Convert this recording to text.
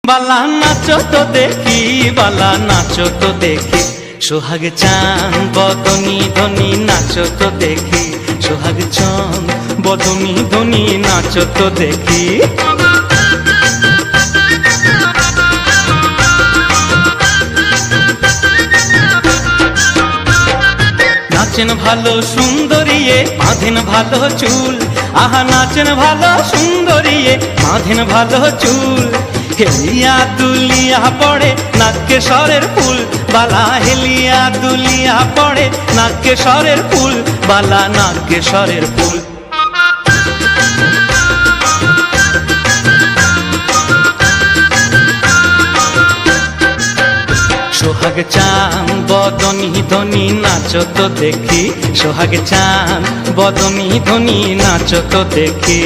বালা নাচো তো দেখি, বালা নাচো তো দেখি, সোহাগ চান বদনি ধনি নাচো তো দেখি, সোহাগ চান বদনি ধনি নাচো তো দেখি। নাচেন ভালো সুন্দরীয়ে বাঁধেন ভালো চুল, আহা নাচেন ভালো সুন্দরীয়ে বাঁধেন ভালো চুল। হেলিয়া দুলিয়া পড়ে নাগকেশরের ফুল, বালা হেলিয়া দুলিয়া পড়ে নাগকেশরের ফুল, বালা নাগকেশরের ফুল। সোহাগ চান বদনি ধনি নাচো তো দেখি, সোহাগ চান বদনি ধনি নাচো তো দেখি।